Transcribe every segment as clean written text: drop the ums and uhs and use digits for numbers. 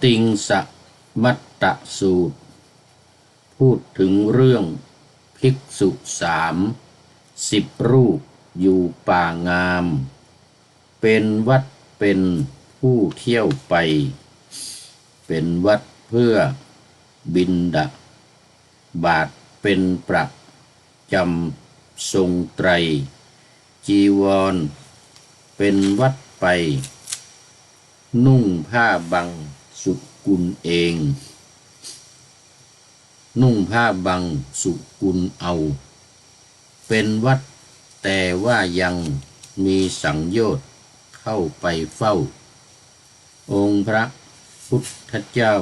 ติงสมัตตสูตรพูดถึงเรื่องภิกษุ30 รูปอยู่ป่างามเป็นวัดเป็นผู้เที่ยวไปเป็นวัดเพื่อบิณฑบาตเป็นประจำทรงไตรจีวรเป็นวัดไปนุ่งผ้าบังสุกุลเองนุ่งผ้าบังสุกุลเอาเป็นวัดแต่ว่ายังมีสังโยชน์เข้าไปเฝ้าองค์พระพุทธเจ้า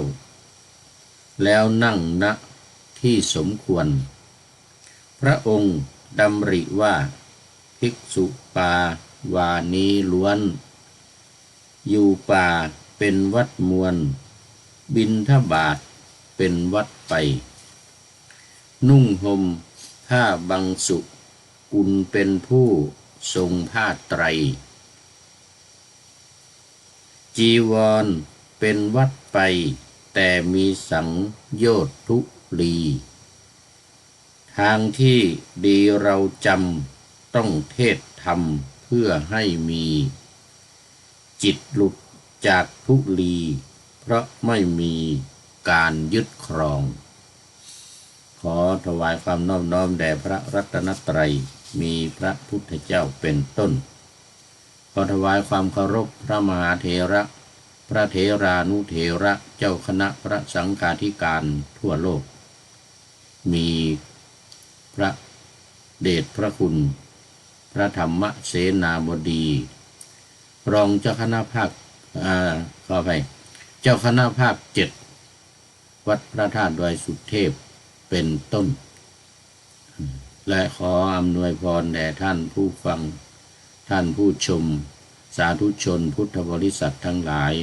แล้วนั่งณที่สมควรพระองค์ดำริว่าภิกษุปาวานี้ล้วนอยู่ป่าเป็นวัดมวลบิณฑบาตเป็นวัดไปนุ่งห่มผ้าบังสุกุลเป็นผู้ทรงผ้าไตรจีวรเป็นวัดไปแต่มีสังโยชน์ทุลีทางที่ดีเราจำต้องเทศธรรมเพื่อให้มีจิตหลุดจากทุลีเพราะไม่มีการยึดครองขอถวายความนอบน้อมแด่พระรัตนตรัยมีพระพุทธเจ้าเป็นต้นขอถวายความเคารพพระมหาเถระพระเถรานุเถระเจ้าคณะพระสังฆาธิการทั่วโลกมีพระเดชพระคุณพระธรรมเสนาบดีรองเจ้าคณะภาคขอไปเจ้าคณะภาค7วัดพระธาตุดอยสุเทพเป็นต้นและขออำนวยพรแด่ท่านผู้ฟังท่านผู้ชมสาธุชนพุทธบริษัททั้งหลาย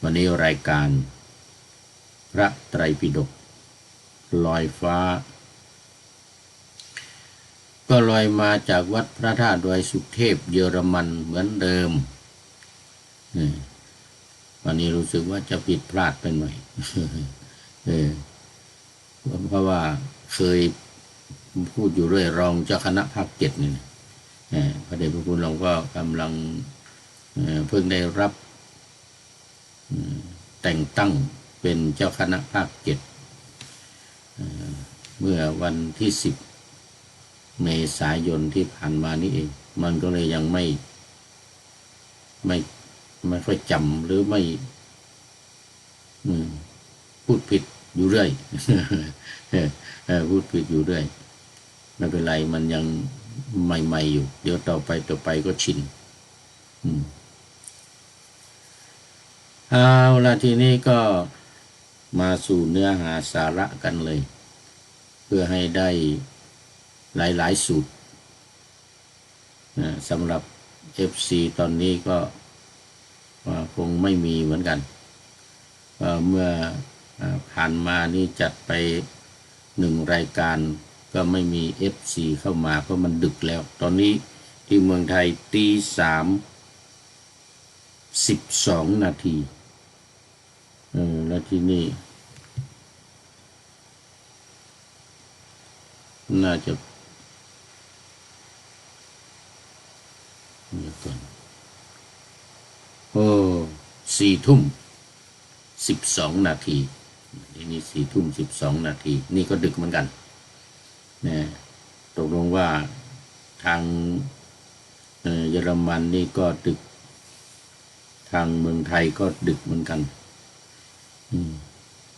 วันนี้รายการพระไตรปิฎกลอยฟ้าก็ลอยมาจากวัดพระธาตุดอยสุเทพเยอรมันเหมือนเดิมวันนี้รู้สึกว่าจะผิดพลาดไปหน่อยเพราะว่าเคยพูดอยู่เรื่อยรองเจ้าคณะภาค7นี่พระเดชพระคุณเราก็กำลังเพิ่งได้รับแต่งตั้งเป็นเจ้าคณะภาค7เมื่อวันที่10 เมษายนที่ผ่านมานี่เองมันก็เลยยังไม่ค่อยจำหรือไม่พูดผิดอยู่เรื่อยพูดผิดอยู่เรื่อยไม่เป็นไรมันยังใหม่ๆอยู่เดี๋ยวต่อไปก็ชินเอาละทีนี้ก็มาสู่เนื้อหาสาระกันเลยเพื่อให้ได้หลายๆสูตรสำหรับ FC ตอนนี้ก็คงไม่มีเหมือนกันเมื่อผ่านมานี่จัดไป1 รายการก็ไม่มี FC เข้ามาเพราะมันดึกแล้วตอนนี้ที่เมืองไทย3:12 นาทีแล้วที่นี่น่าจะก่อน4:12 นาทีทีนี้4:12 นาทีนี่ก็ดึกเหมือนกันนะตกลงว่าทางเยอรมันนี่ก็ดึกทางเมืองไทยก็ดึกเหมือนกัน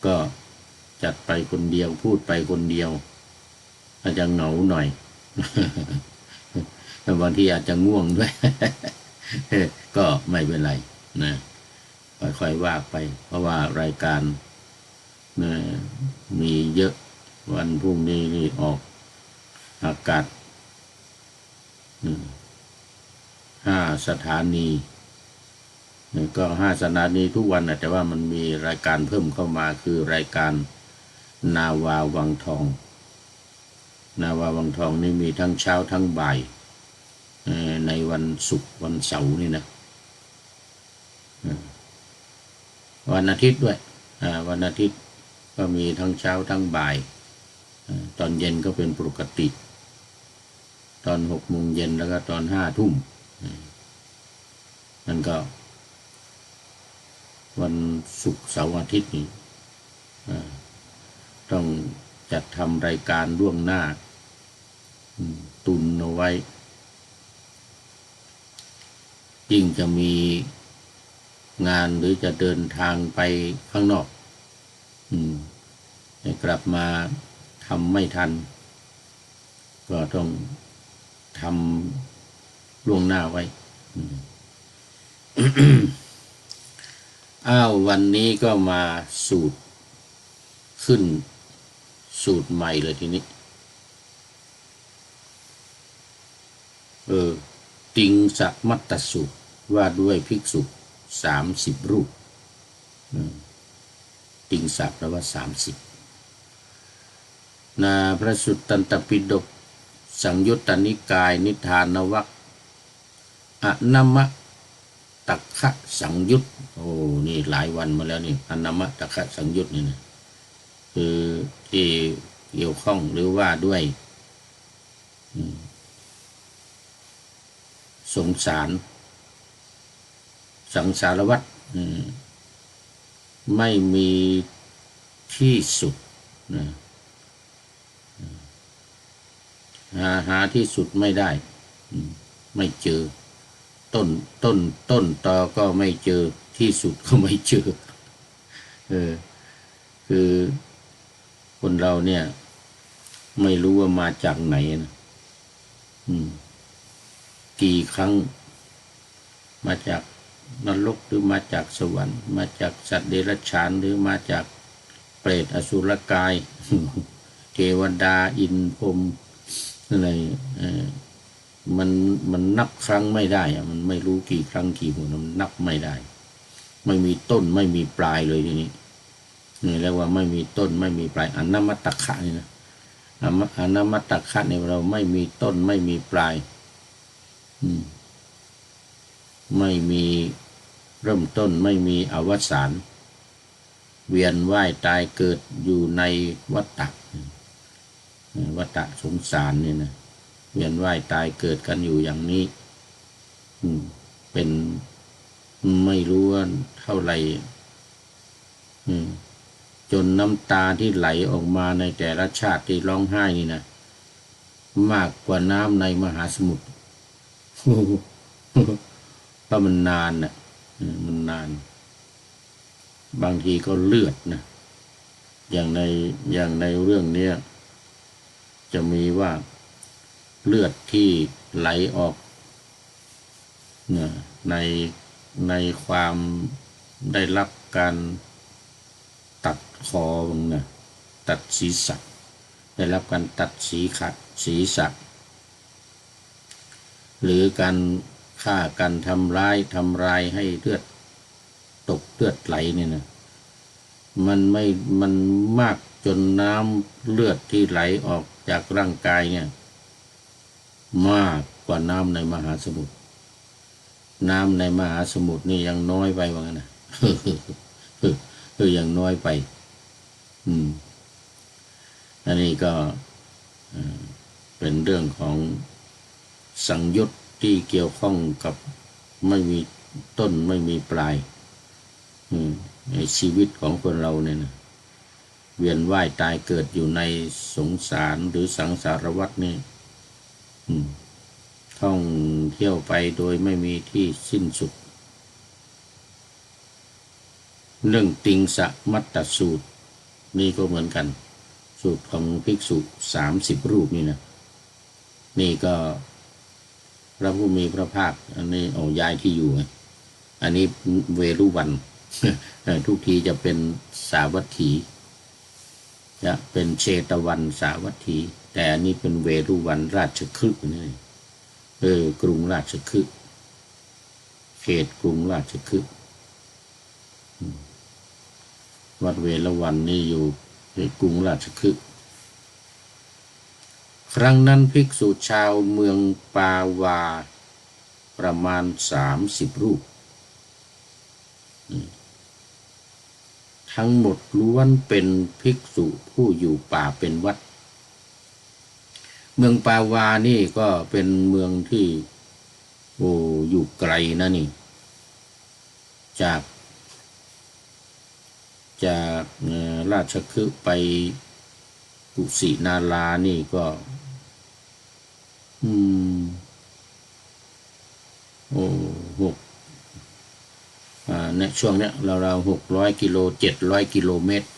ก็จัดไปคนเดียวพูดไปคนเดียวอาจจะเหงาหน่อยแต่บางทีอาจจะง่วงด้วย ก็ไม่เป็นไรนะค่อยๆว่าไปเพราะว่ารายการมีเยอะวันพรุ่งนี้นี่ออกอากาศ5 สถานีก็5 สถานีทุกวันแต่ว่ามันมีรายการเพิ่มเข้ามาคือรายการนาวาวังทองนี่มีทั้งเช้าทั้งบ่ายในวันศุกร์วันเสาร์นี่นะ วันอาทิตย์ด้วยวันอาทิตย์ก็มีทั้งเช้าทั้งบ่ายตอนเย็นก็เป็นปกติตอน6 โมงเย็นแล้วก็ตอน5 ทุ่มนั่นก็วันศุกร์เสาร์อาทิตย์นี่ต้องจัดทำรายการล่วงหน้าตุนเอาไว้ยิ่งจะมีงานหรือจะเดินทางไปข้างนอกกลับมาทำไม่ทันก็ต้องทำล่วงหน้าไว้ วันนี้ก็มาสูตรขึ้นสูตรใหม่เลยทีนี้ติงสมัตตสูตรว่าด้วยภิกษุ30 รูปติงสะแปลว่า30พระสุตตันตปิฎกสังยุตตนิกายนิทานวรรคอนามตัคคะสังยุตนี่หลายวันมาแล้วนี่อนามตัคคะสังยุตนี่นะคือที่เกี่ยวข้องหรือว่าด้วยสงสารสังสารวัฏไม่มีที่สุดหาที่สุดไม่ได้ไม่เจอต้นตอก็ไม่เจอที่สุดก็ไม่เจอคือคนเราเนี่ยไม่รู้ว่ามาจากไหนนะกี่ครั้งมาจากนรกหรือมาจากสวรรค์มาจากสัตว์เดรัจฉานหรือมาจากเปรตอสุรกายเทวดาอินทร์พรหมอะไรมันนับครั้งไม่ได้มันไม่รู้กี่ครั้งกี่หนมันนับไม่ได้ไม่มีต้นไม่มีปลายเลยทีนี้นี่เรียกว่าไม่มีต้นไม่มีปลายอนามตัคคะนี่นะอนามตัคคะเนี่ยเราไม่มีต้นไม่มีปลายไม่มีเริ่มต้นไม่มีอวสานเวียนว่ายตายเกิดอยู่ในวัฏฏะสงสารนี่นะเวียนว่ายตายเกิดกันอยู่อย่างนี้เป็นไม่รู้ว่าเท่าไหร่จนน้ำตาที่ไหลออกมาในแต่ละชาติที่ร้องไห้นี่นะมากกว่าน้ำในมหาสมุทรเพราะมันนานน่ะมันนานบางทีก็เลือดนะอย่างในเรื่องนี้จะมีว่าเลือดที่ไหลออกในความได้รับการตัดคอนะตัดศีรษะได้รับการตัดศีรษะหรือการฆ่ากันทำร้ายให้เลือดตกเลือดไหลเนี่ยนะมันมากจนน้ำเลือดที่ไหลออกจากร่างกายเนี่ยมากกว่าน้ำในมหาสมุทรน้ำในมหาสมุทรนี่ยังน้อยไปว่างั้นนะยังน้อยไปอันนี้ก็เป็นเรื่องของสังยุตที่เกี่ยวข้องกับไม่มีต้นไม่มีปลายในชีวิตของคนเราเนี่ยนะเวียนว่ายตายเกิดอยู่ในสงสารหรือสังสารวัฏนี่ท่องเที่ยวไปโดยไม่มีที่สิ้นสุดเรื่องติงสมัตตสูตรนี่ก็เหมือนกันสูตรของภิกษุ30 รูปนี่นะนี่ก็พระผู้มีพระภาคอันนี้ย้ายที่อยู่อันนี้เวรุวัน ทุกทีจะเป็นสาวัตถีจะเป็นเชตวันสาวัตถีแต่อันนี้เป็นเวรุวันราชคฤห์นี่กรุงราชคฤห์เขตกรุงราชคฤห์วัดเวรุวันนี่อยู่ในกรุงราชคฤห์ครั้งนั้นภิกษุชาวเมืองปาวาประมาณ30 รูป ทั้งหมดล้วนเป็นภิกษุผู้อยู่ป่าเป็นวัดเมืองปาวานี่ก็เป็นเมืองที่อยู่ไกลนะนี่จากราชคฤห์ไปกุสินารานี่ก็หกเนี่ยช่วงเนี้ยเรา600 กิโล700 กิโลเมตร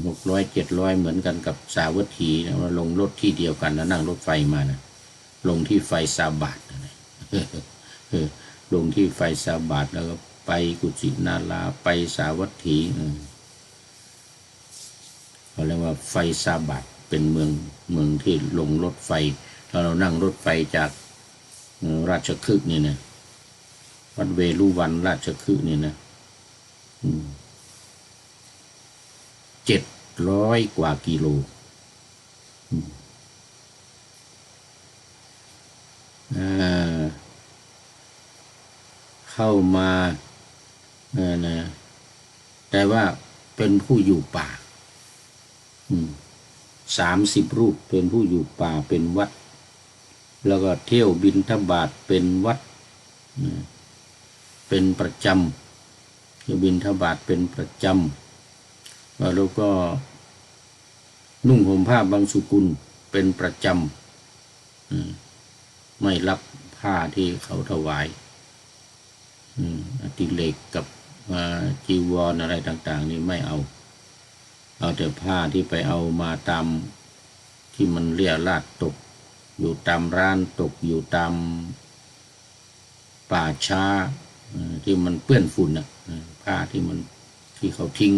600 700เหมือนกันกับสาวัตถีนะว่าลงรถที่เดียวกันแล้วนั่งรถไฟมานะลงที่ไฟซาบาตนะลงที่ไฟซาบาตแล้วก็ไปกุสินาราไปสาวัตถีเขาเรียกว่าไฟซาบาตเป็นเมืองที่ลงรถไฟถ้าเรานั่งรถไฟจากราชคฤห์นี่นะวัดเวรุวันราชคฤห์นี่นะ700 กว่ากิโลเข้ามานะแต่ว่าเป็นผู้อยู่ป่า30 รูปเป็นผู้อยู่ป่าเป็นวัดแล้วก็เที่ยวบิณฑบาตเป็นวัดเป็นประจำเที่ยวบิณฑบาตเป็นประจำแล้วก็นุ่งห่มผ้าบางสุกุลเป็นประจำไม่รับผ้าที่เขาถวายอติเลกกับจีวรอะไรต่างๆนี่ไม่เอาแต่ผ้าที่ไปเอามาตามที่มันเรี่ยราดตกอยู่ตามร้านตกอยู่ตามป่าช้าที่มันเปื้อนฝุ่นผ้าที่เขาทิ้ง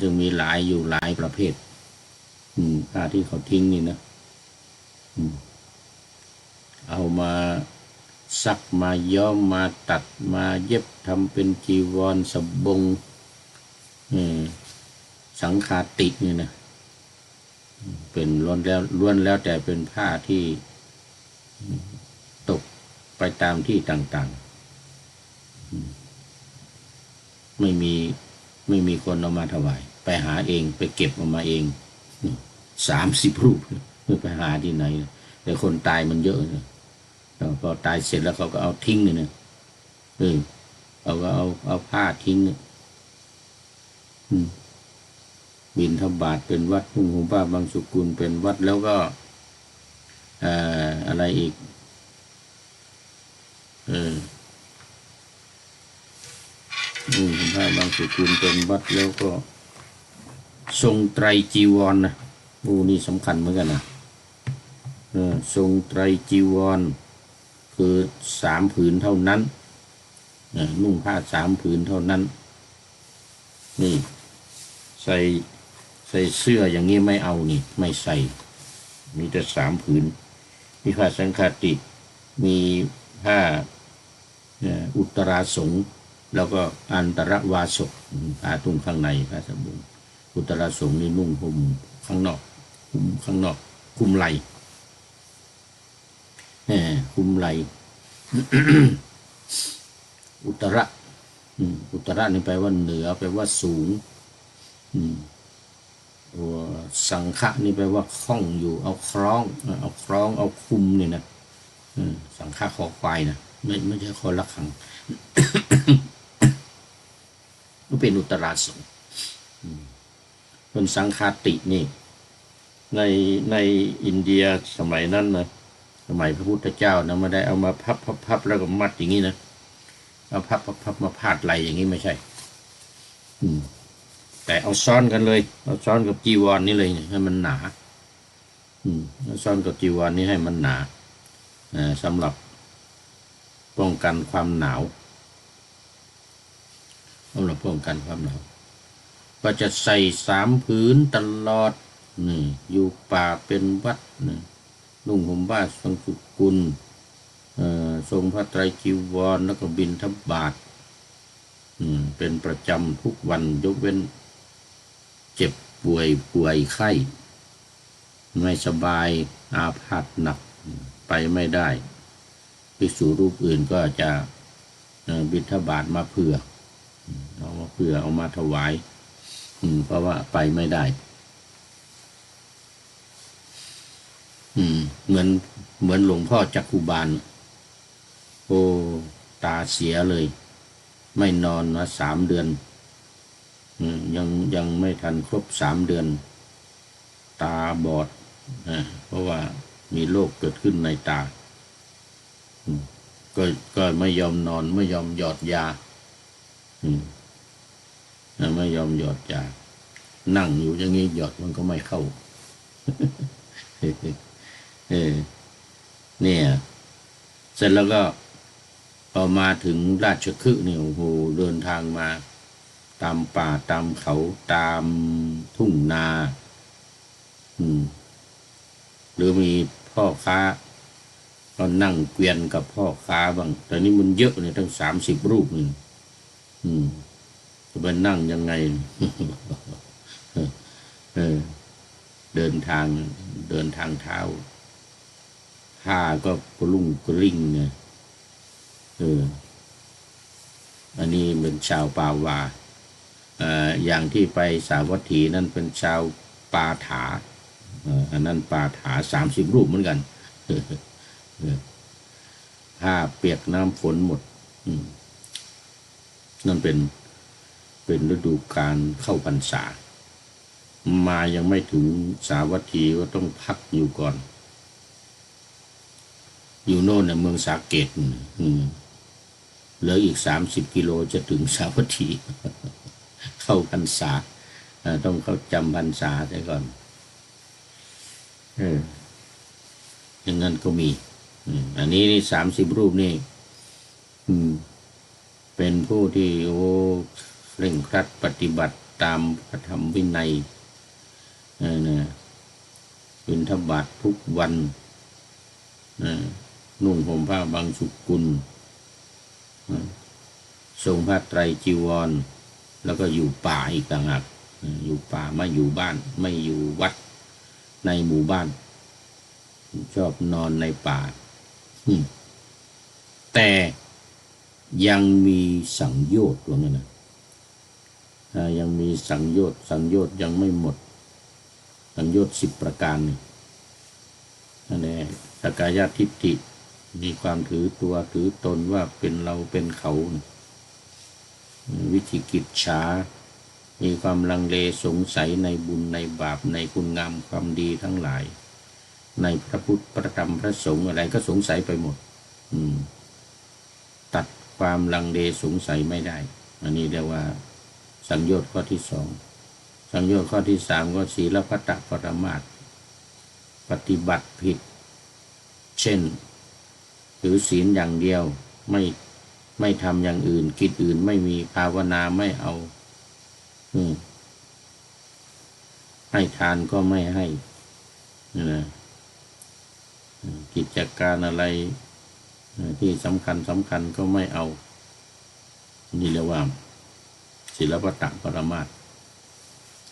ซึ่งมีหลายประเภทผ้าที่เขาทิ้งนี่นะเอามาซักมาย้อมมาตัดมาเย็บทำเป็นจีวรสบงสังฆาตินี่นะเป็นล้วนแล้วแต่เป็นผ้าที่ตกไปตามที่ต่างๆไม่มีคนเอามาถวายไปหาเองไปเก็บออกมาเอง30 รูปไปหาที่ไหนแต่คนตายมันเยอะนะพอตายเสร็จแล้วเขาก็เอาทิ้งเลยนะเขาก็เอาผ้าทิ้งบิณฑบาตเป็นวัดนุ่งห่มผ้าบางสุกุลเป็นวัดแล้วก็อะไรอีกนุ่งห่มผ้าบางสุกุลเป็นวัดแล้วก็ทรงไตรจีวรนะนี่สำคัญเหมือนกันนะทรงไตรจีวรคือ3 ผืนเท่านั้นนุ่งผ้า3 ผืนเท่านั้นนี่ใส่เสื้ออย่างนี้ไม่เอานี่ไม่ใส่มีแต่3 ผืนมีผ้าสังฆาติมีผ้าอุตราสงฆ์แล้วก็อันตรวาสกผ้าตุ้งข้างในผ้าสบงอุตราสงฆ์นี่นุ่งห่มข้างนอกคุมไหล่คุมไหล่อุตระนี่แปลว่าเหนือแปลว่าสูงสังฆะนี่แปลว่าคล้องอยู่เอาคล้องเอาคุมนี่นะสังฆะคอควายนะไม่ใช่คอละขังมันเป็นอุตราสงฆ์เป็นสังฆาตินี่ในอินเดียสมัยนั้นนะสมัยพระพุทธเจ้านะไม่ได้เอามาพับแล้วก็มัดอย่างนี้นะเอาพับมาพาดไหลอย่างนี้ไม่ใช่แต่เอาซ้อนกันเลยเอาซ้อนกับจีวรนี่เลยให้มันหนาเอาซ้อนกับจีวรนี่ให้มันหนาสำหรับป้องกันความหนาวก็จะใส่3 ผืนตลอดอยู่ป่าเป็นวัดนุ่งห่มผ้าบางสุกุลทรงพระไตรจีวรแล้วก็บิณฑบาตเป็นประจำทุกวันยกเว้นเจ็บป่วยไข้ไม่สบายอาพาธหนักไปไม่ได้ภิกษุรูปอื่นก็จะบิณฑบาตมาเผื่อ เอามาเพื่อเอามาถวายเพราะว่าไปไม่ได้เหมือนหลวงพ่อจักกุบาลโอ้ตาเสียเลยไม่นอนมา3 เดือนยังไม่ทันครบ3 เดือนตาบอดเพราะว่ามีโรคเกิดขึ้นในตาก็ไม่ยอมนอนไม่ยอมหยอดยาไม่ยอมหยอดยานั่งอยู่อย่างนี้หยอดมันก็ไม่เข้าเนี่ยเสร็จแล้วก็พอมาถึงราชคฤห์เนี่ยโอ้โหเดินทางมาตามป่าตามเขาตามทุ่งนาหรือมีพ่อค้าก็นั่งเกวียนกับพ่อค้าบ้างแต่นี่มันเยอะเนี่ยทั้ง30 รูปนี่จะไปนั่งยังไงเดินทางเท้าผ้าก็กระลุ่งกระลิ่งเนี่ยอันนี้เป็นชาวปาวาอย่างที่ไปสาวัตถีนั่นเป็นชาวปาถาอันนั้นปาถา30 รูปเหมือนกันผ้าเปียกน้ำฝนหมดนั่นเป็นฤดูกาลเข้าพรรษามายังไม่ถึงสาวัตถีก็ต้องพักอยู่ก่อนอยู่โน่นเนี่ยเมืองสาเกตเหลืออีก30 กิโลจะถึงสาวัตถีเข้าพรรษาต้องเข้าจำพรรษาซะก่อนอย่างนั้นก็มีอันนี้นี่30 รูปนี่เป็นผู้ที่โอ้เคร่งครัดปฏิบัติตามพระธรรมวินัยบิณฑบาตทุกวันนุ่งห่มผ้าบางสุกุลทรงผ้าไตรจีวรแล้วก็อยู่ป่าอีกต่างหากอยู่ป่าไม่อยู่บ้านไม่อยู่วัดในหมู่บ้านชอบนอนในป่าแต่ยังมีสังโยชน์ว่างั้นนะยังมีสังโยชน์ยังไม่หมดสังโยชน์10 ประการนี่นั่นแหละสักกายทิฏฐิมีความถือตัวถือตนว่าเป็นเราเป็นเขาวิจิกิจฉามีความลังเลสงสัยในบุญในบาปในคุณงามความดีทั้งหลายในพระพุทธพระธรรมพระสงฆ์อะไรก็สงสัยไปหมดตัดความลังเลสงสัยไม่ได้อันนี้เรียกว่าสังโยชน์ข้อที่2สังโยชน์ข้อที่3ก็ศีลพัตตปรมาสปฏิบัติผิดเช่นถือศีลอย่างเดียวไม่ทำอย่างอื่นกิจอื่นไม่มีภาวนาไม่เอาให้ทานก็ไม่ให้นะกิจการอะไรที่สำคัญก็ไม่เอานี่เรียกว่าศีลพัตตปรมาส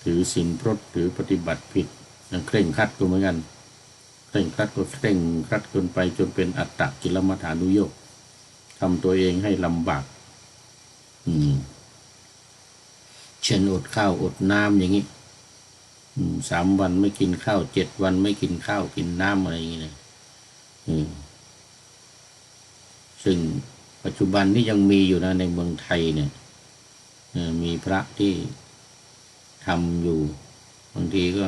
ถือศีลพรตหรือปฏิบัติผิดเคร่งครัดก็เหมือนกันเคร่งครัดก็เคร่งครัดจนไปจนเป็นอัตตกิลมัฏฐานุโยคทำตัวเองให้ลำบากเช่นอดข้าวอดน้ำอย่างนี้3 วันไม่กินข้าว7 วันไม่กินข้าวกินน้ำอะไรอย่างนี้นะซึ่งปัจจุบันนี้ยังมีอยู่นะในเมืองไทยเนี่ยมีพระที่ทำอยู่บางทีก็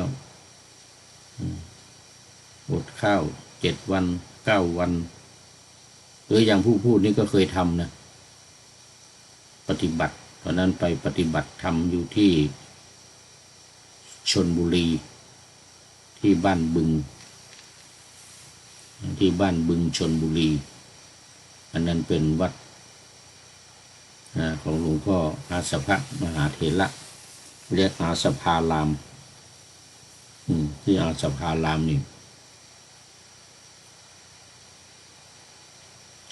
อดข้าว7 วัน9 วันหรืออย่างผู้พูดนี่ก็เคยทำนะปฏิบัติตอนนั้นไปปฏิบัติธรรมอยู่ที่ชลบุรีที่บ้านบึงชลบุรีอันนั้นเป็นวัดของหลวงพ่ออาสภะมหาเถระเรียกอาสภารามที่อาสภารามนี่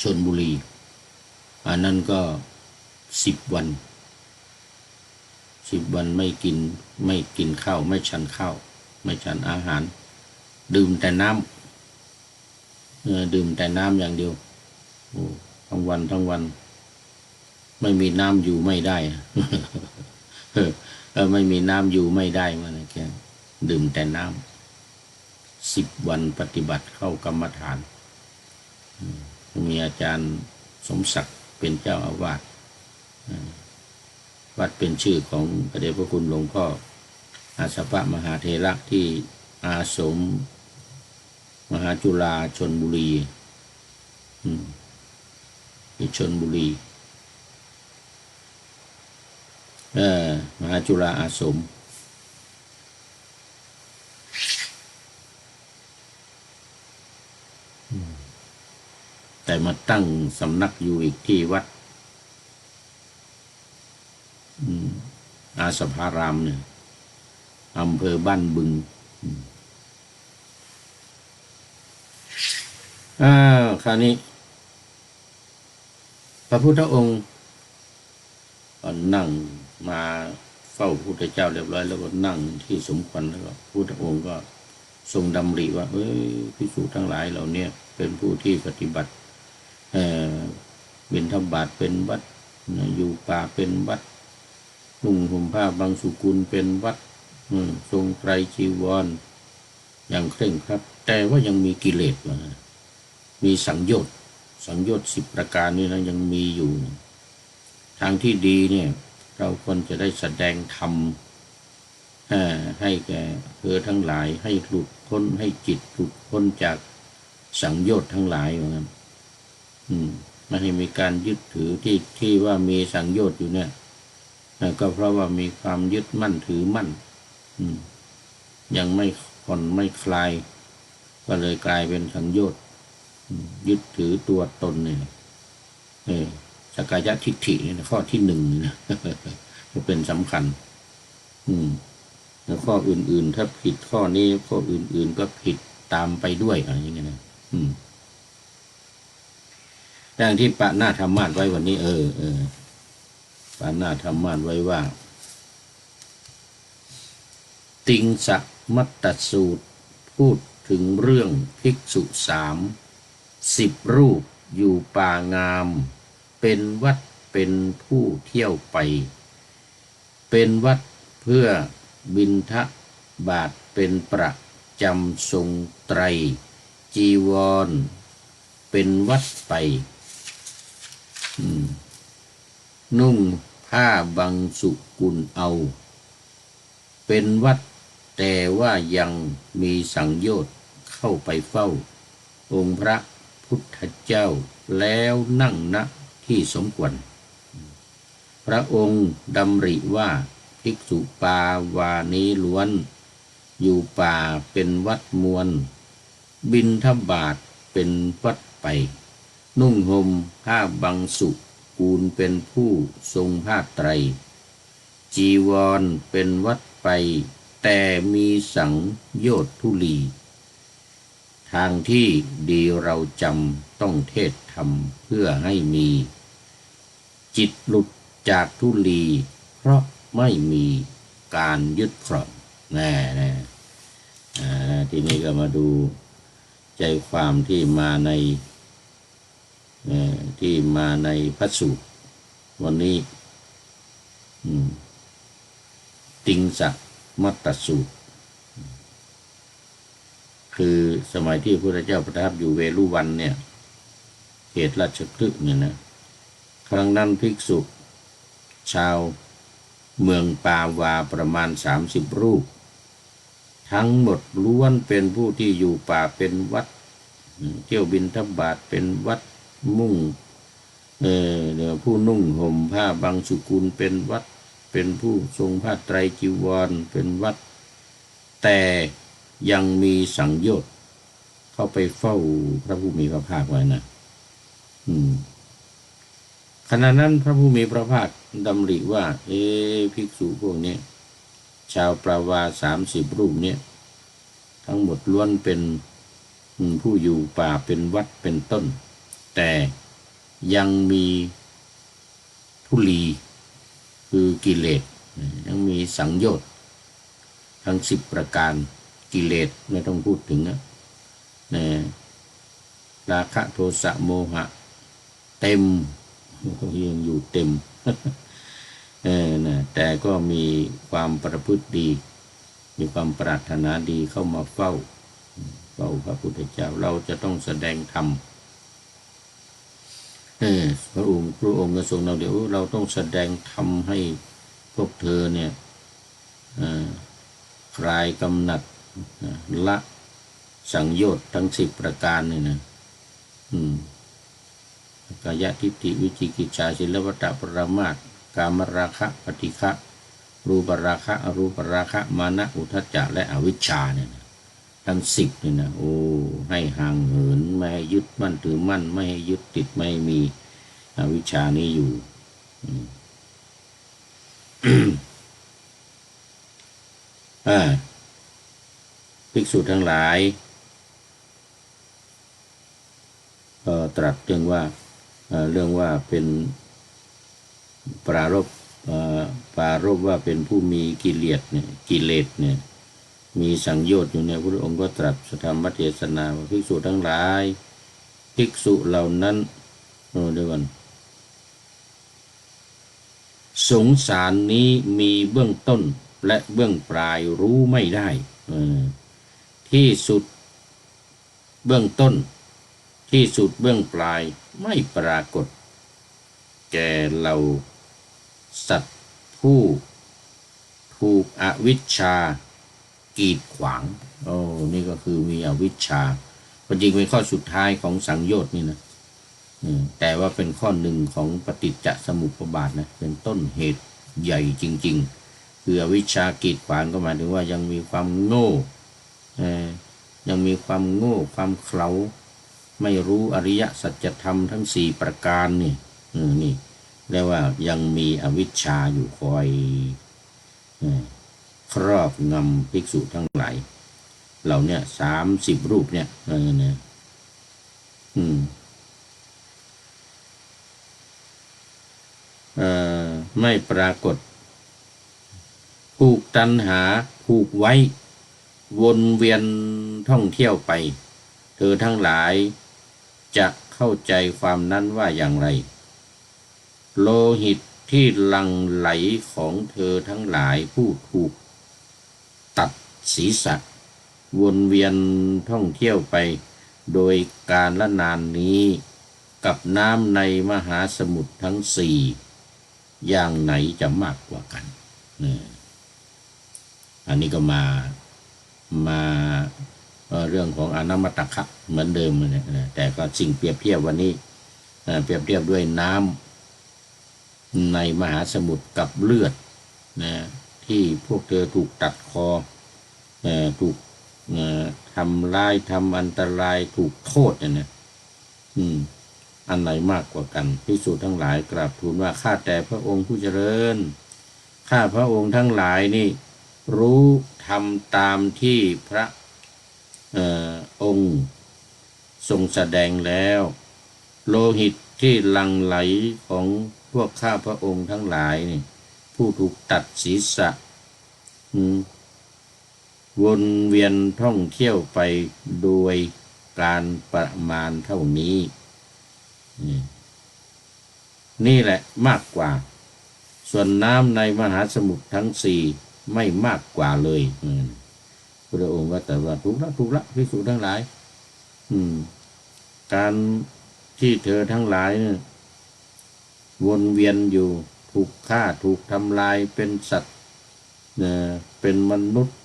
ชลบุรีอันนั้นก็10 วันไม่กินข้าวไม่ฉันข้าวไม่ฉันอาหารดื่มแต่น้ำอย่างเดียวทั้งวัน ไม่มีน้ำอยู่ไม่ได้ไม่มีน้ำอยู่ไม่ได้มานะแกดื่มแต่น้ำ10 วันปฏิบัติเข้ากรรมฐานมีอาจารย์สมศักดิ์เป็นเจ้าอาวาสวัดเป็นชื่อของพระเดชพระคุณหลวงพ่ออาสปะมหาเถระที่อาสมมหาจุฬาชลบุรีที่ชลบุรีมหาจุฬาอาสมแต่มาตั้งสำนักอยู่อีกที่วัดอาสภารามเนี่ยอำเภอบ้านบึงคราวนี้พระพุทธองค์นั่งมาเฝ้าพระพุทธเจ้าเรียบร้อยแล้วก็นั่งที่สมควรแล้วก็พระพุทธองค์ก็ทรงดำริว่าภิกษุทั้งหลายเหล่านี้เป็นผู้ที่ปฏิบัติบิณฑบาตเป็นวัดอยู่ป่าเป็นวัดนุ่งห่มผ้าบางสุกุลเป็นวัดทรงไตรจีวรอย่างเคร่งครัดแต่ว่ายังมีกิเลสมีสังโยชน์10 ประการนี้นะยังมีอยู่ทางที่ดีเนี่ยเราควรจะได้แสดงธรรมให้แก่เธอทั้งหลายให้หลุดพ้นให้จิตหลุดพ้นจากสังโยชน์ทั้งหลายอย่างนั้นไม่ให้มีการยึดถือที่ว่ามีสังโยชน์อยู่เนี่ยก็เพราะว่ามีความยึดมั่นถือมั่นยังไม่ผ่อนไม่คลายก็เลยกลายเป็นสังโยชน์ยึดถือตัวตนเนี่ยสักกายทิฏฐิเนี่ยข้อที่1นะก็เป็นสำคัญแล้วข้ออื่นๆถ้าผิดข้อนี้ข้ออื่นๆก็ผิดตามไปด้วยอะไรอย่างเงี้ยนะดังที่ปะหน้าธรรมาสไว้วันนี้ปะหน้าธรรมาสไว้ว่าติงสะมัตตสูตรพูดถึงเรื่องภิกษุ10 รูปอยู่ป่างามเป็นวัดเป็นผู้เที่ยวไปเป็นวัดเพื่อบิณฑบาตเป็นประจำทรงไตรจีวรเป็นวัดไปนุ่งผ้าบางสุกุลเอาเป็นวัดแต่ว่ายังมีสังโยชน์เข้าไปเฝ้าองค์พระพุทธเจ้าแล้วนั่งณที่สมควรพระองค์ดำริว่าภิกษุปาวานี้ล้วนอยู่ป่าเป็นวัดมวลบิณฑบาตเป็นวัดไปนุ่งห่มผ้าบางสุกุลเป็นผู้ทรงผ้าไตรจีวรเป็นวัดไปแต่มีสังโยชน์ทุลีทางที่ดีเราจำต้องเทศธรรมเพื่อให้มีจิตหลุดจากทุลีเพราะไม่มีการยึดครองทีนี้ก็มาดูใจความที่มาในพระสูตรวันนี้ติงสะมัตตสูตรคือสมัยที่พระพุทธเจ้าประทับอยู่เวฬุวันเนี่ยเขตราชคฤห์เนี่ยนะครั้งนั้นภิกษุชาวเมืองปาวาประมาณ30 รูปทั้งหมดล้วนเป็นผู้ที่อยู่ป่าเป็นวัดเที่ยวบิณฑบาตเป็นวัดมุ่งผู้นุ่งห่มผ้าบางสุกุลเป็นวัดเป็นผู้ทรงผ้าไตรจีวรเป็นวัดแต่ยังมีสังโยชน์เข้าไปเฝ้าพระผู้มีพระภาคไว้นะขณะนั้นพระผู้มีพระภาคดำริว่าภิกษุพวกนี้ชาวปาวา30 รูปเนี่ยทั้งหมดล้วนเป็นผู้อยู่ป่าเป็นวัดเป็นต้นแต่ยังมีทุลีคือกิเลสยังมีสังโยชน์ทั้ง10 ประการกิเลสไม่ต้องพูดถึงราคะโทสะโมหะเต็ม ก็ยังอยู่เต็ม นะแต่ก็มีความประพฤติดีมีความปรารถนาดีเข้ามาเฝ้าพระพุทธเจ้าเราจะต้องแสดงธรรมพระองค์ก็ทรงเราเดี๋ยวเราต้องแสดงธรรมให้พวกเธอเนี่ยคลายกำหนัดละสังโยชน์ทั้ง10ประการเนี่ยนะกายทิฏฐิวิจิกิจฉาศีลวัตตปรามาสกามราคะปฏิฆะรูปราคะอรูปราคะมานะอุทธัจจะและอวิชชาเนี่ยนะทั้ง10เนี่ยนะโอ้ให้ห่างเหินไม่ให้ยึดมั่นถือมั่นไม่ให้ยึดติดไม่ให้มีอวิชชานี้อยู่ภิกษุทั้งหลายตรัสเรื่องว่าเป็นปรารภว่าเป็นผู้มีกิเลสเนี่ยมีสังโยชน์อยู่เนี่ยพระองค์ก็ตรัสธรรมเทศนาว่าภิกษุทั้งหลายภิกษุเหล่านั้นด้วยกันสงสารนี้มีเบื้องต้นและเบื้องปลายรู้ไม่ได้ที่สุดเบื้องต้นที่สุดเบื้องปลายไม่ปรากฏแก่เราสัตว์ผู้ถูกอวิชชากีดขวางนี่ก็คือมีอวิชชาจริงเป็นข้อสุดท้ายของสังโยชน์นี่นะแต่ว่าเป็นข้อหนึ่งของปฏิจจสมุปบาทนะเป็นต้นเหตุใหญ่จริงๆคืออวิชชากีดขวางก็หมายถึงว่ายังมีความโง่ยังมีความโง่ความเขลาไม่รู้อริยสัจธรรมทั้ง4ประการนี่เรียกว่ายังมีอวิชชาอยู่คอยครอบงำภิกษุทั้งหลายเหล่านี้30 รูปเนี่ยไม่ปรากฏผูกตัณหาผูกไว้วนเวียนท่องเที่ยวไปเธอทั้งหลายจะเข้าใจความนั้นว่าอย่างไรโลหิตที่หลั่งไหลของเธอทั้งหลายผู้ถูกตัดศีรษะวนเวียนท่องเที่ยวไปโดยการละนานนี้กับน้ำในมหาสมุทรทั้ง4อย่างไหนจะมากกว่ากันอันนี้ก็มาเรื่องของอนัมมตคะเหมือนเดิมเลยแต่ก็สิ่งเปรียบเทียบวันนี้เปรียบเทียบด้วยน้ำในมหาสมุทรกับเลือดนะที่พวกเธอถูกตัดคอถูกทำร้ายทำอันตรายถูกโทษเนี่ยอันไหนมากกว่ากันภิกษุทั้งหลายกราบทูลว่าข้าแต่พระองค์ผู้เจริญข้าพระองค์ทั้งหลายนี่รู้ทำตามที่พระองค์ทรงแสดงแล้วโลหิตที่หลั่งไหลของพวกข้าพระองค์ทั้งหลายนี่ผู้ถูกตัดศีรษะวนเวียนท่องเที่ยวไปโดยการประมาณเท่านี้นี่แหละมากกว่าส่วนน้ำในมหาสมุทรทั้ง4ไม่มากกว่าเลยพระองค์ก็ตรัสว่าถูกละภิกษุทั้งหลายการที่เธอทั้งหลายวนเวียนอยู่ถูกฆ่าถูกทำลายเป็นสัตว์เป็นมนุษย์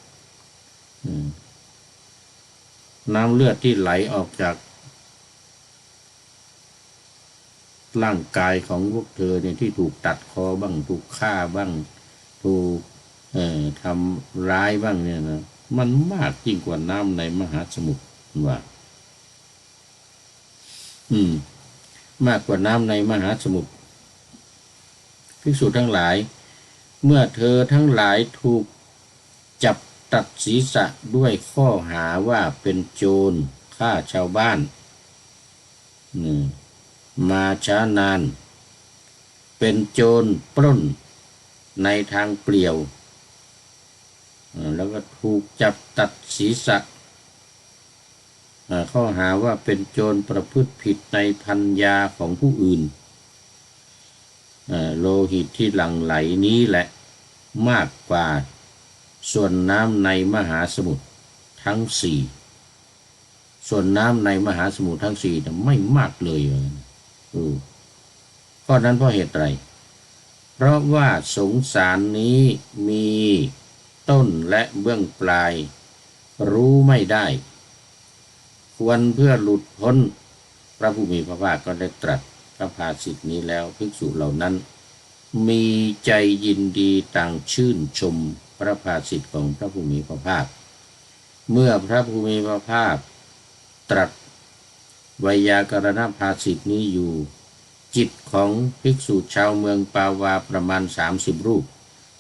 น้ำเลือดที่ไหลออกจากร่างกายของพวกเธอเนี่ยที่ถูกตัดคอบ้างถูกฆ่าบ้างถูกทำร้ายบ้างเนี่ยนะมันมากยิ่งกว่าน้ำในมหาสมุทรว่ามากกว่าน้ำในมหาสมุทรภิกษุทั้งหลายเมื่อเธอทั้งหลายถูกจับตัดศีรษะด้วยข้อหาว่าเป็นโจรฆ่าชาวบ้านมาช้านานเป็นโจรปล้นในทางเปลี่ยวแล้วก็ถูกจับตัดศีรษะข้อหาว่าเป็นโจรประพฤติผิดในพัญญาของผู้อื่น โลหิตที่หลั่งไหลนี้แหละมากกว่าส่วนน้ำในมหาสมุทรทั้งสี่ส่วนน้ำในมหาสมุทรทั้งสี่ไม่มากเลยเพราะนั้นเพราะเหตุไรเพราะว่าสงสารนี้มีต้นและเบื้องปลายรู้ไม่ได้ควรเพื่อหลุดพ้นพระผู้มีพระภาคก็ได้ตรัสพระภาสิทธินี้แล้วภิกษุเหล่านั้นมีใจยินดีต่างชื่นชมพระภาสิทธิของพระผู้มีพระภาคเมื่อพระผู้มีพระภาคตรัสไวยากรณภาสิทธินี้อยู่จิตของภิกษุชาวเมืองปาวาประมาณ30รูป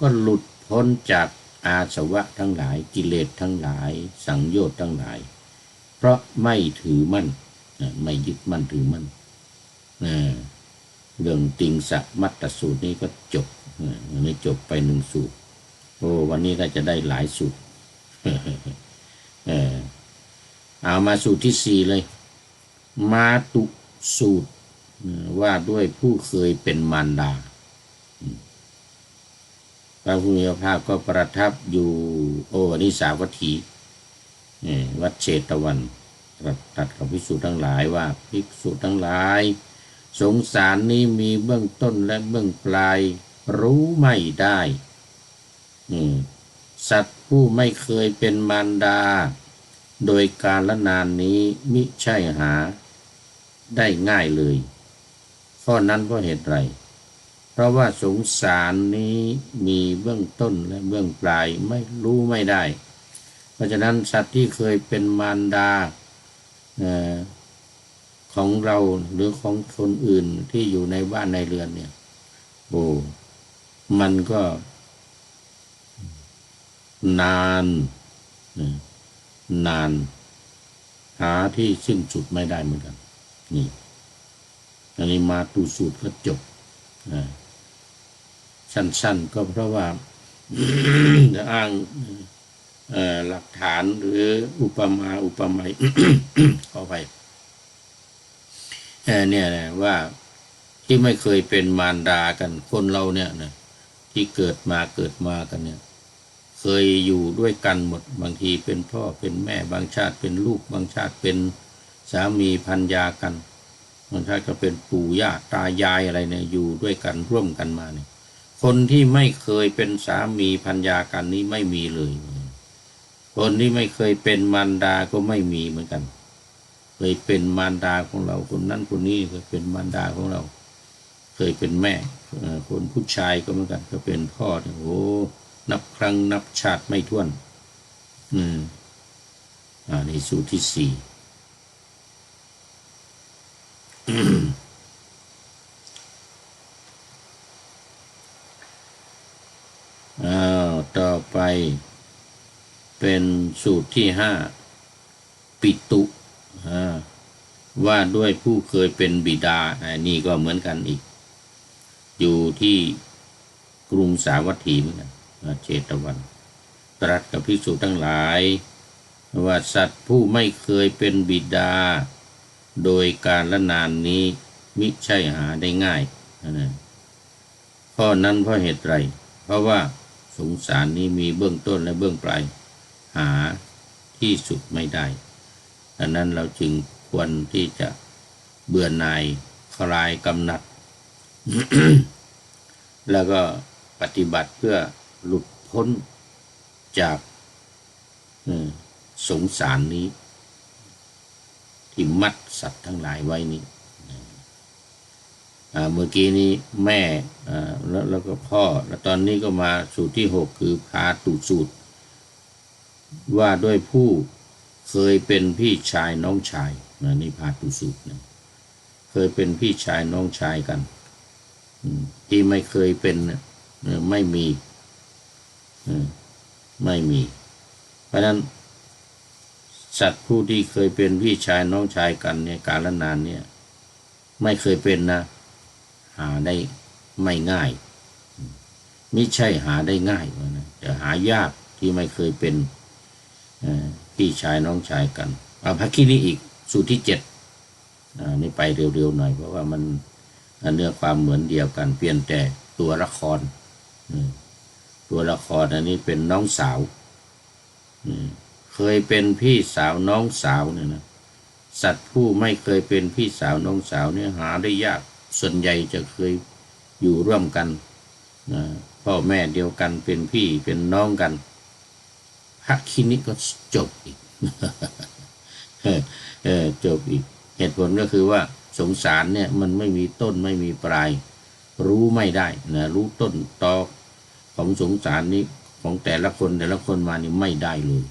ก็หลุดพ้นจากอาสวะทั้งหลายกิเลสทั้งหลายสังโยชน์ทั้งหลายเพราะไม่ถือมั่นไม่ยึดมั่นถือมั่นเรื่องติงสะมัตตสูตรนี้ก็จบนี่จบไป1สูตรวันนี้ก็จะได้หลายสูตรเอามาสูตรที่4เลยมาตุสูตรว่าด้วยผู้เคยเป็นมารดาพระผู้มีพระภาคก็ประทับอยู่นิสาวัตถีวัดเชตวันตรัสกับภิกษุทั้งหลายว่าภิกษุทั้งหลายสงสารนี้มีเบื้องต้นและเบื้องปลายรู้ไม่ได้สัตว์ผู้ไม่เคยเป็นมารดาโดยกาลนานนี้มิใช่หาได้ง่ายเลยข้อนั้นเพราะเหตุไรเพราะว่าสงสารนี้มีเบื้องต้นและเบื้องปลายไม่รู้ไม่ได้เพราะฉะนั้นสัตว์ที่เคยเป็นมารดาของเราหรือของคนอื่นที่อยู่ในบ้านในเรือนเนี่ยมันก็นานหาที่สิ้นสุดไม่ได้เหมือนกันนี่อันนี้มาตุสูตรก็จบสั้นๆก็เพราะว่า จะอ้างหลักฐานหรืออุปมาอุปไมย ขอไปเนี่ยนะว่าที่ไม่เคยเป็นมารดากันคนเราเนี่ยนะที่เกิดมากันเนี่ยเคยอยู่ด้วยกันหมดบางทีเป็นพ่อเป็นแม่บางชาติเป็นลูกบางชาติเป็นสามีภรรยากันบางชาติก็เป็นปู่ย่าตายายอะไรเนี่ยอยู่ด้วยกันร่วมกันมาเนี่ยคนที่ไม่เคยเป็นสามีภรรยากันนี้ไม่มีเลยคนที่ไม่เคยเป็นมารดาก็ไม่มีเหมือนกันเคยเป็นมารดาของเราคนนั้นคนนี้เคยเป็นมารดาของเราเคยเป็นแม่คนผู้ชายก็เหมือนกันก็เป็นพ่อเนี่ยนับครั้งนับชาติไม่ถ้วนนี่สูตรที่4ต่อไปเป็นสูตรที่5ปิตุว่าด้วยผู้เคยเป็นบิดานี่ก็เหมือนกันอีกอยู่ที่กรุงสาวัตถีเหมือนกันเชตวันตรัสกับภิกษุทั้งหลายว่าสัตว์ผู้ไม่เคยเป็นบิดาโดยการละนานนี้มิใช่หาได้ง่ายข้อนั้นเพราะเหตุไรเพราะว่าสงสารนี้มีเบื้องต้นและเบื้องปลายหาที่สุดไม่ได้ดังนั้นเราจึงควรที่จะเบื่อหน่ายคลายกำหนัด แล้วก็ปฏิบัติเพื่อหลุดพ้นจากสงสารนี้ที่มัดสัตว์ทั้งหลายไว้นี้เมื่อกี้นี้แม่แล้วก็พ่อแล้วตอนนี้ก็มาสูตรที่6คือพาตุสูตรว่าด้วยผู้เคยเป็นพี่ชายน้องชายนี่พาตุสูตรนะเคยเป็นพี่ชายน้องชายกันที่ไม่เคยเป็นไม่มีเพราะฉะนั้นสัตว์ผู้ที่เคยเป็นพี่ชายน้องชายกันเนี่ยกาลนานเนี่ยไม่เคยเป็นนะหาได้ไม่ง่ายไม่ใช่หาได้ง่ายนะแต่หายากที่ไม่เคยเป็นพี่ชายน้องชายกันพักที่นี้อีกสูตรที่7นี่ไปเร็วๆหน่อยเพราะว่ามัน เนื้อความเหมือนเดียวกันเปลี่ยนแต่ตัวละครตัวละครอันนี้เป็นน้องสาวเคยเป็นพี่สาวน้องสาวเนี่ยนะสัตว์ผู้ไม่เคยเป็นพี่สาวน้องสาวเนี่ยหาได้ยากส่วนใหญ่จะเคยอยู่ร่วมกันพ่อแม่เดียวกันเป็นพี่เป็นน้องกันพระคินิก็จบอีก จบอีกเหตุผลก็คือว่าสงสารเนี่ยมันไม่มีต้นไม่มีปลายรู้ไม่ได้นะรู้ต้นตอของสงสารนี้ของแต่ละคนมานี่ไม่ได้เลย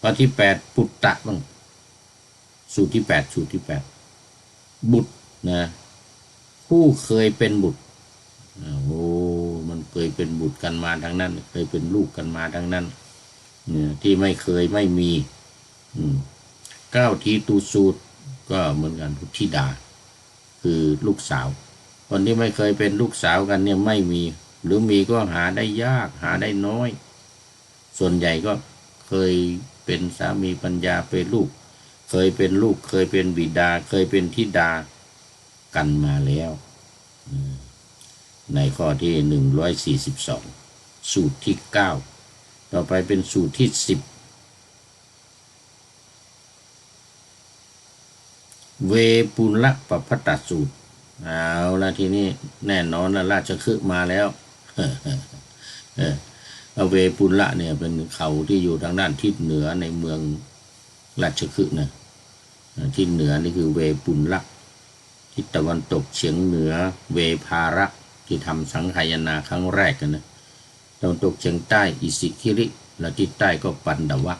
ข้อที่8ปุตตะบ้างสูตรที่8บุตรนะผู้เคยเป็นบุตรโอ้มันเคยเป็นบุตรกันมาทั้งนั้นเคยเป็นลูกกันมาทั้งนั้นที่ไม่เคยไม่มี9ทีตูสูตรก็เหมือนกันธิดาคือลูกสาวคนที่ไม่เคยเป็นลูกสาวกันเนี่ยไม่มีหรือมีก็หาได้ยากหาได้น้อยส่วนใหญ่ก็เคยเป็นสามีปัญญาเป็นลูกเคยเป็นลูกเคยเป็นบิดาเคยเป็นธิดากันมาแล้วในข้อที่142สูตรที่9ต่อไปเป็นสูตรที่10เวปุลละปภัตตสูตรเอาละทีนี้แน่นอนละราชคฤห์มาแล้วเวปุลละเนี่ยเป็นเขาที่อยู่ทางด้านทิศเหนือในเมืองราชคฤห์นะทิศเหนือนี่คือเวปุลละทิศตะวันตกเฉียงเหนือเวภาระที่ทำสังขายนาครั้งแรกกันนะตะวันตกเฉียงใต้อิสิคิริและทิศใต้ก็ปันดวะ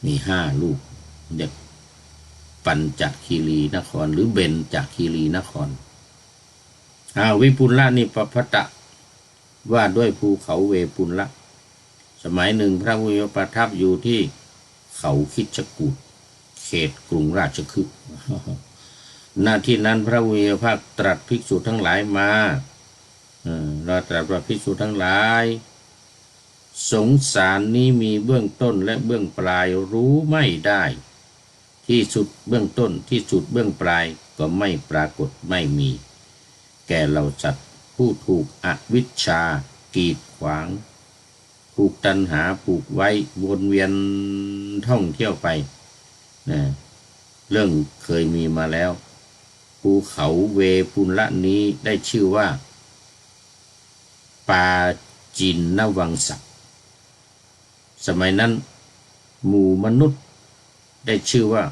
มี5ลูกเด็กปัญจคีรีนครหรือเบญจคีรีนครวิปุลละนี่ปภัตตะว่าด้วยภูเขาเวปุลละสมัยหนึ่งพระพุทธเจ้าประทับอยู่ที่เขาคิชกูฏเขตกรุงราชคฤห์ณที่นั้นพระพุทธเจ้าภาคตรัสภิกษุทั้งหลายมาเราตรัสว่าภิกษุทั้งหลายสงสารนี้มีเบื้องต้นและเบื้องปลายรู้ไม่ได้ที่สุดเบื้องต้นที่สุดเบื้องปลายก็ไม่ปรากฏไม่มีแก่เราสัตว์ผู้ถูกอวิชชากีดขวางถูกตัณหาผูกไว้วนเวียนท่องเที่ยวไปนะเรื่องเคยมีมาแล้วภูเขาเวปุลละนี้ได้ชื่อว่าปาจินนวังสักสมัยนั้นหมู่มนุษย์ได้ชื่อว่า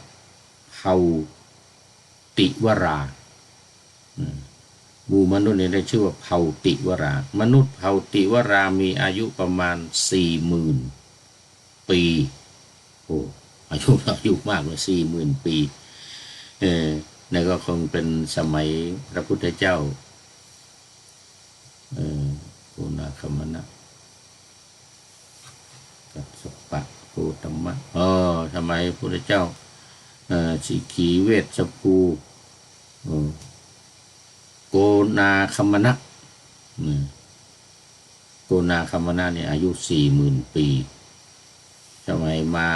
เผ่าติวราหมู่มนุษย์เนี่ยได้ชื่อว่าเผ่าติวรามนุษย์เผ่าติวรามีอายุประมาณ 40,000 ปีโอ้อายุมากเลย 40,000 ปีนั่นก็คงเป็นสมัยพระพุทธเจ้าโกนาคมนะกัสสปะโคตมะทำไมพระพุทธเจ้าสิขีเวชภูโกนาคมนะโกนาคมนะเนี่ยอายุ 40,000 ปีทำไมมา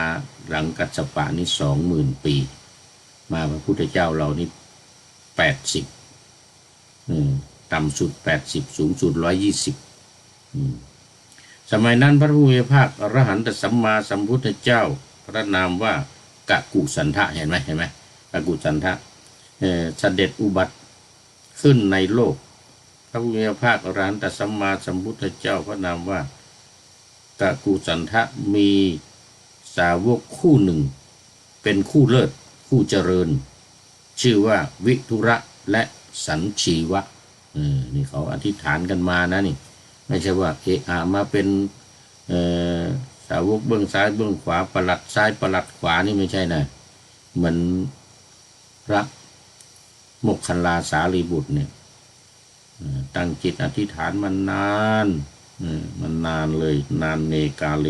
หลังกัสสปะนี่ 20,000 ปีมาพระพุทธเจ้าเรานี่80ต่ำสุด80สูงสุด120สมัยนั้นพระผู้มีพระภาคอรหันตสัมมาสัมพุทธเจ้าพระนามว่ากกุสันทะเห็นไหมกกุสันทะเสด็จอุบัติขึ้นในโลกพระผู้มีพระภาคอรหันตสัมมาสัมพุทธเจ้าพระนามว่ากกุสันทะมีสาวกคู่หนึ่งเป็นคู่เลิศคู่เจริญชื่อว่าวิทุระและสัญชีวะนี่เขาอธิษฐานกันมานะนี่ไม่ใช่ว่ามาเป็นสาวกเบื้องซ้ายเบื้องขวาประหลัดซ้ายประหลัดขวานี่ไม่ใช่นะเหมือนพระโมคคัลลาสารีบุตรเนี่ยตั้งจิตอธิษฐานมันนานเลยนานเนกาเล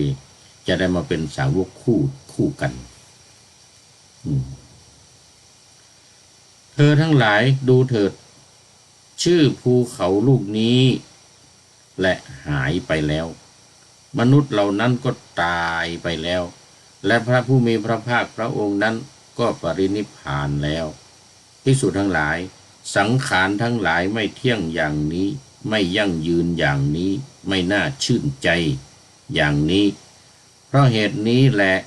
จะได้มาเป็นสาวกคู่กันเธอทั้งหลายดูเถิดชื่อภูเขาลูกนี้และหายไปแล้วมนุษย์เหล่านั้นก็ตายไปแล้วและพระผู้มีพระภาคพระองค์นั้นก็ปรินิพพานแล้ว ภิกษุทั้งหลายสังขารทั้งหลายไม่เที่ยงอย่างนี้ไม่ยั่งยืนอย่างนี้ไม่น่าชื่นใจอย่างนี้เพราะเหตุนี้แหละ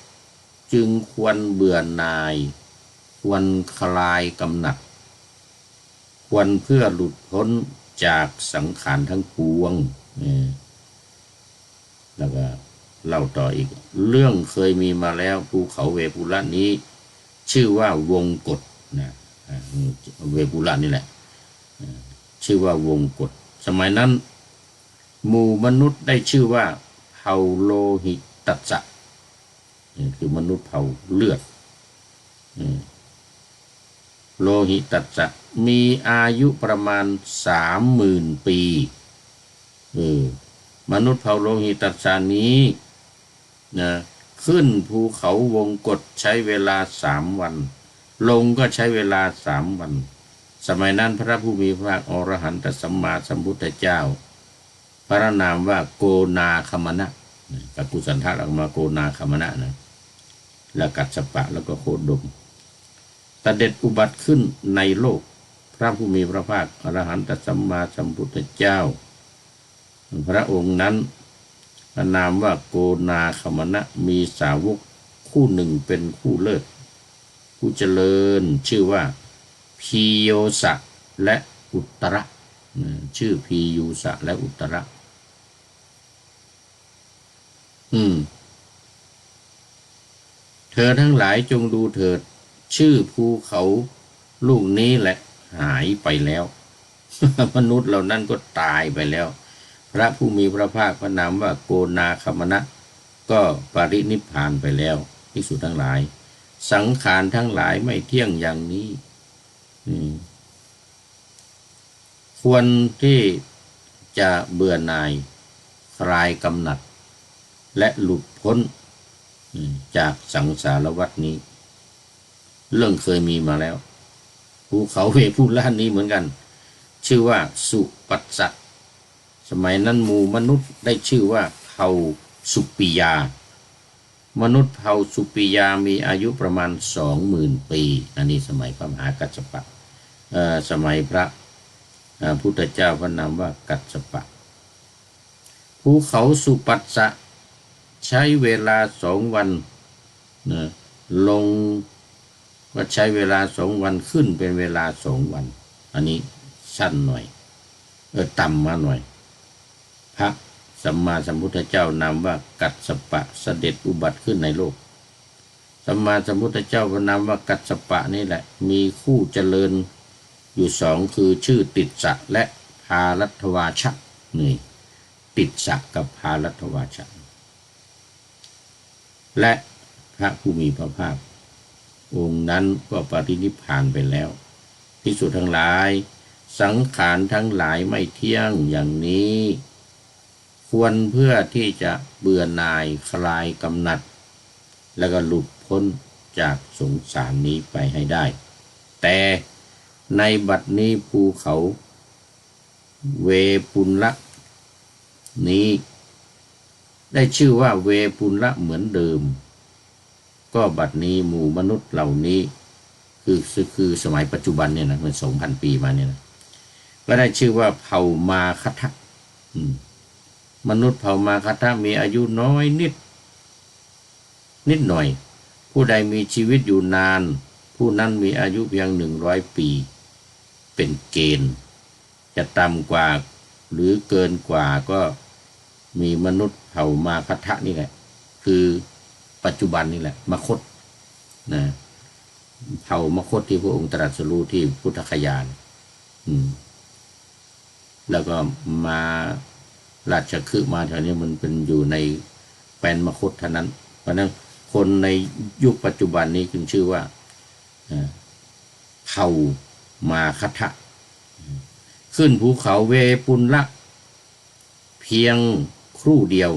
จึงควรเบื่อหน่ายควรคลายกำหนัดควรเพื่อหลุดพ้นจากสังขารทั้งปวงแล้วก็เล่าต่ออีกเรื่องเคยมีมาแล้วภูเขาเวปุระนี้ชื่อว่าวงกฏนะเวปุระนี่แหละชื่อว่าวงกฏสมัยนั้นหมู่มนุษย์ได้ชื่อว่าเผ่าโลหิตตัสสะคือมนุษย์เผ่าเลือดโลหิตตัสสะมีอายุประมาณ30,000 ปีมนุษย์เผ่าโลหิตตัสสะนี้นะขึ้นภูเขาวงกฏใช้เวลา3 วันลงก็ใช้เวลา3 วันสมัยนั้นพระผู้มีพระภาคอรหันตสัมมาสัมพุทธเจ้าพระนามว่าโกนาคมนะกับกุสันทะแล้วมาโกนาคมนะนะแล้วกัสสปะแล้วก็โคดมเสด็จอุบัติขึ้นในโลกพระผู้มีพระภาคอรหันตสัมมาสัมพุทธเจ้าพระองค์นั้นพระนามว่าโกนาคมนะมีสาวกคู่หนึ่งเป็นคู่เลิศผู้เจริญชื่อว่าพีโยสะและอุตระชื่อพียูสะและอุตระเธอทั้งหลายจงดูเถิดชื่อภูเขาลูกนี้แหละหายไปแล้ว มนุษย์เหล่านั้นก็ตายไปแล้วพระผู้มีพระภาคพระนามว่าโกนาคมนะก็ปรินิพพานไปแล้วภิกษุทั้งหลายสังขารทั้งหลายไม่เที่ยงอย่างนี้ควรที่จะเบื่อหน่ายคลายกำหนัดและหลุดพ้นจากสังสารวัฏนี้เรื่องเคยมีมาแล้วภูเขาเวปุระนี้เหมือนกันชื่อว่าสุปัสสะสมัยนั้นหมู่มนุษย์ได้ชื่อว่าเผ่าสุปิยามนุษย์เผ่าสุปิยามีอายุประมาณ20,000 ปีอันนี้สมัยพระมหากัสสปะสมัยพระพุทธเจ้าพระนามว่ากัสสปะภูเขาสุปัสสะใช้เวลา2 วันลงก็ใช้เวลา2 วันขึ้นเป็นเวลา2 วันอันนี้สั้นหน่อยต่ำมาหน่อยพระสัมมาสัมพุทธเจ้านามว่ากัสสปะเสด็จอุบัติขึ้นในโลกสัมมาสัมพุทธเจ้าพระนามว่ากัสสปะนี่แหละมีคู่เจริญอยู่2คือชื่อติสสะและพาลัทธวาชะนี่ติสสะกับพาลัทธวาชะและพระผู้มีพระภาคองค์นั้นก็ปรินิพพานไปแล้วภิกษุทั้งหลายสังขารทั้งหลายไม่เที่ยงอย่างนี้ควรเพื่อที่จะเบื่อหน่ายคลายกำหนัดแล้วก็หลุดพ้นจากสงสารนี้ไปให้ได้แต่ในบัดนี้ภูเขาเวปุละนี้ได้ชื่อว่าเวปุละเหมือนเดิมก็บัดนี้หมู่มนุษย์เหล่านี้คือสมัยปัจจุบันเนี่ยนะมัน2,000 ปีมาเนี่ยนะก็ได้ชื่อว่าเผ่ามาคัทะมนุษย์เผ่ามาคัทะมีอายุน้อยนิดหน่อยผู้ใดมีชีวิตอยู่นานผู้นั้นมีอายุเพียง100 ปีเป็นเกณฑ์จะต่ำกว่าหรือเกินกว่าก็มีมนุษย์เผ่ามาคัทะนี่แหละคือปัจจุบันนี่แหละมคธนะเผ่ามคธที่พระองค์ตรัสรู้ที่พุทธคยานแล้วก็มาราชคฤห์มาแถวนี้มันเป็นอยู่ในแปลนมคธเท่านั้นเพราะนั้นคนในยุคปัจจุบันนี้จึงชื่อว่าเผ่ามาคัทะขึ้นภูเขาเวปุละเพียงครู่เดียว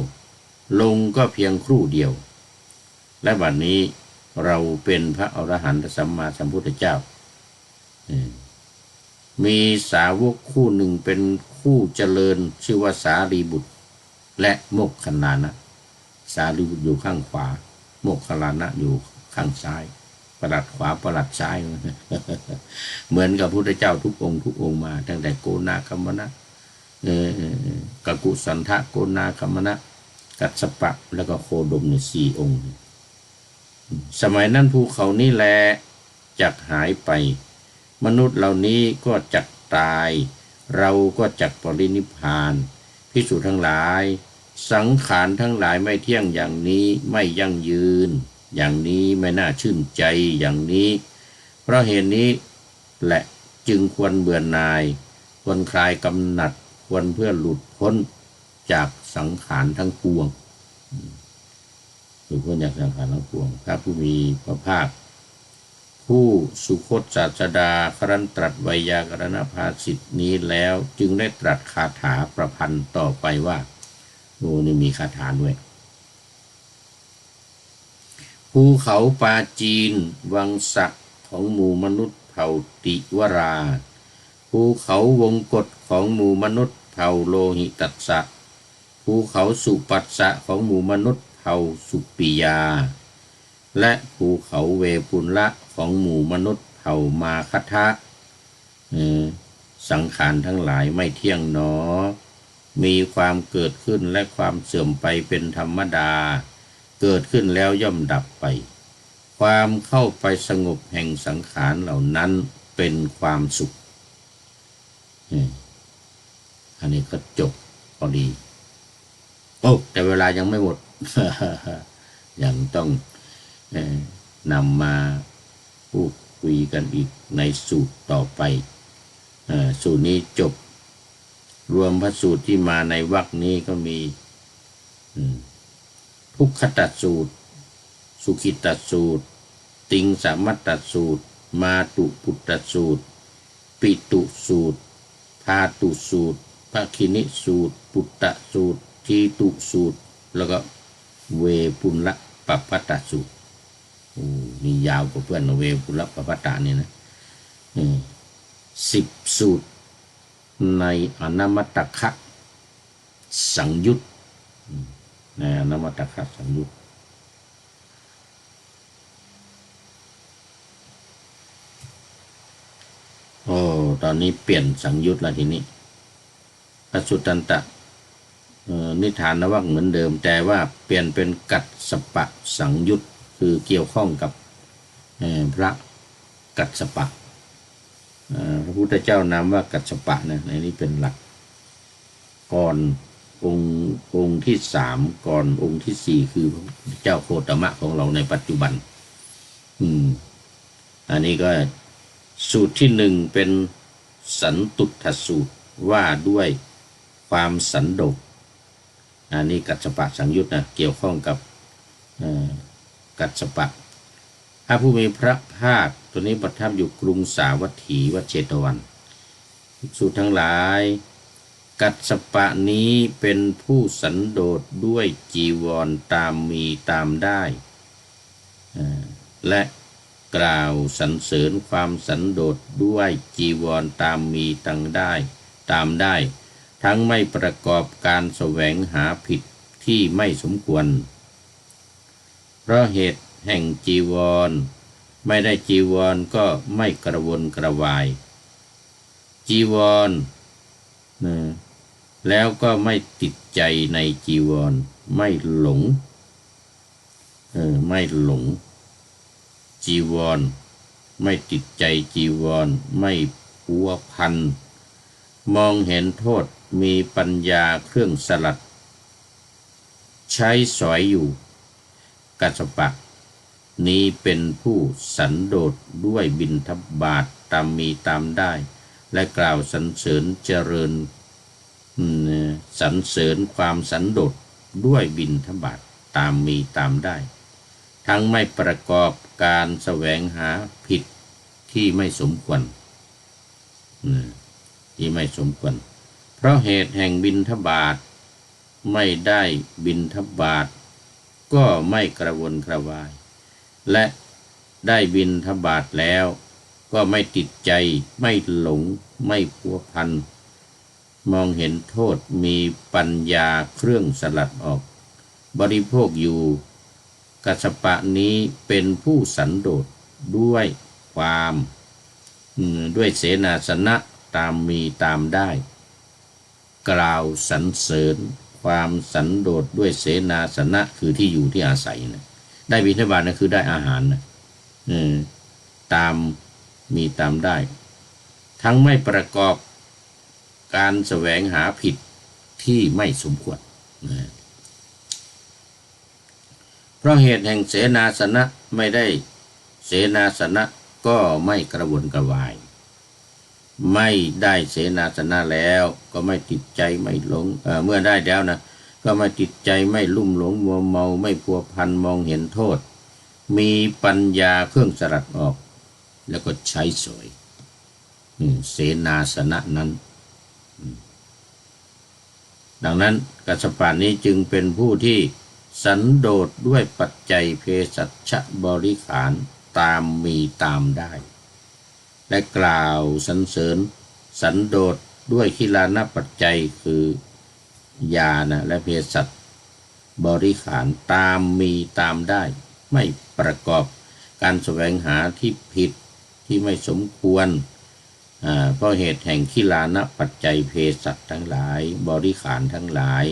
ลงก็เพียงครู่เดียวและบัดนี้เราเป็นพระอรหันตสัมมาสัมพุทธเจ้ามีสาวกคู่หนึ่งเป็นคู่เจริญชื่อว่าสารีบุตรและโมคคัลลานะสารีบุตรอยู่ข้างขวาโมคคัลลานะอยู่ข้างซ้าย ประหลัดขวาประหลัดซ้าย เหมือนกับพุทธเจ้าทุกองค์มาตั้งแต่โกนาคัมมนะกกุสันทะโกนาคัมมนะกัสสปะแล้วก็โคดมเนี่ย4 องค์สมัยนั้นภูเขานี้แลจักหายไปมนุษย์เหล่านี้ก็จักตายเราก็จักปรินิพพานภิกษุทั้งหลายสังขารทั้งหลายไม่เที่ยงอย่างนี้ไม่ยั่งยืนอย่างนี้ไม่น่าชื่นใจอย่างนี้เพราะเหตุนี้แหละจึงควรเบื่อหน่ายควรคลายกำหนัดควรเพื่อหลุดพ้นจากสังขารทั้งปวงหลุดพ้นจากสังขารทั้งปวงพระผู้มีพระภาคผู้สุคตศาสดาครั้นตรัสไวยากรณภาสิทธินี้แล้วจึงได้ตรัสคาถาประพันธ์ต่อไปว่าโอ้นี่มีคาถาด้วยภูเขาปาจีนวังสักของหมู่มนุษย์เผ่าติวราภูเขาวงกฏของหมู่มนุษย์เผ่าโลหิตัสสะภูเขาสุปัสสะของหมู่มนุษย์เผ่าสุปิยาและภูเขาเวปุลละของหมู่มนุษย์เผ่ามาคทะสังขารทั้งหลายไม่เที่ยงหนอมีความเกิดขึ้นและความเสื่อมไปเป็นธรรมดาเกิดขึ้นแล้วย่อมดับไปความเข้าไปสงบแห่งสังขารเหล่านั้นเป็นความสุขอันนี้ก็จบพอดีโอ้แต่เวลายังไม่หมด ยังต้องนำมาพูดคุยกันอีกในสูตรต่อไปสูตรนี้จบรวมพระสูตรที่มาในวรรคนี้ก็มีทุกขตัดสูตรสุขิตัดสูตรติงสามัตตัดสูตรมาตุปุตตัดสูตรปิตุสูตรพาตุสูตรภคินิสูตรปุตตะสูตรทีตุสูตรแล้วก็เวปุลละปัปปตะสูตรนี่ยาวกว่าเพื่อนเวปุลละปัปปตะนี่นะ10 สูตรในอนามตคะสังยุตในอนามตคะสังยุตตอนนี้เปลี่ยนสังยุตแล้วทีนี้อสุตันตะนิทานวรรคเหมือนเดิมแต่ว่าเปลี่ยนเป็นกัสสปะสังยุตคือเกี่ยวข้องกับพระกัสสปะพระพุทธเจ้านามว่ากัสสปะนะในนี้เป็นหลักก่อนองค์ที่3ก่อนองค์ที่4คือเจ้าโคตมะของเราในปัจจุบันอันนี้ก็สูตรที่1เป็นสันตุถสูตรว่าด้วยความสันโดษอันนี้กัสสปะสังยุตนะเกี่ยวข้องกับกัสสปะพระผู้มีพระภาคตัวนี้ประทับอยู่กรุงสาวัตถีวเชตวันภิกษุทั้งหลายกัสสปะนี้เป็นผู้สันโดษด้วยจีวรตามมีตามได้และกล่าวสรรเสริญความสันโดษด้วยจีวรตามมีตามได้ทั้งไม่ประกอบการแสวงหาผิดที่ไม่สมควรเพราะเหตุแห่งจีวรไม่ได้จีวรก็ไม่กระวนกระวายจีวรแล้วก็ไม่ติดใจในจีวรไม่หลงจีวรไม่ติดใจจีวรไม่พัวพันมองเห็นโทษมีปัญญาเครื่องสลัดใช้สอยอยู่กัสสปะนี้เป็นผู้สันโดษด้วยบิณฑบาตตามมีตามได้และกล่าวสรรเสริญเจริญสรรเสริญความสันโดษด้วยบิณฑบาตตามมีตามได้ทั้งไม่ประกอบการแสวงหาผิดที่ไม่สมควรเพราะเหตุแห่งบิณฑบาตไม่ได้บิณฑบาตก็ไม่กระวนกระวายและได้บิณฑบาตแล้วก็ไม่ติดใจไม่หลงไม่พัวพันมองเห็นโทษมีปัญญาเครื่องสลัดออกบริโภคอยู่กัสสปะนี้เป็นผู้สันโดษ ด้วยความด้วยเสนาสนะตามมีตามได้กล่าวสรรเสริญความสันโดษด้วยเสนาสนะคือที่อยู่ที่อาศัยนะได้บิณฑบาตนะคือได้อาหารนะตามมีตามได้ทั้งไม่ประกอบการแสวงหาผิดที่ไม่สมควรนะเพราะเหตุแห่งเสนาสนะไม่ได้เสนาสนะก็ไม่กระวนกระวายไม่ได้เสนาสนะแล้วก็ไม่ติดใจไม่หลงเมื่อได้แล้วนะก็ไม่ติดใจไม่ลุ่มหลงมัวเมาไม่พัวพันมองเห็นโทษมีปัญญาเครื่องสลัดออกแล้วก็ใช้สวยเสนาสนะนั้นดังนั้นกัสสปะนี้จึงเป็นผู้ที่สันโดษด้วยปัจจัยเภสัชบริขารตามมีตามได้และกล่าวสรรเสริญสันโดษด้วยคิลานปัจจัยคือยานะและเภสัชบริขารตามมีตามได้ไม่ประกอบการแสวงหาที่ผิดที่ไม่สมควรเพราะเหตุแห่งคิลานปัจจัยเภสัชทั้งหลายบริขารทั้งหลาย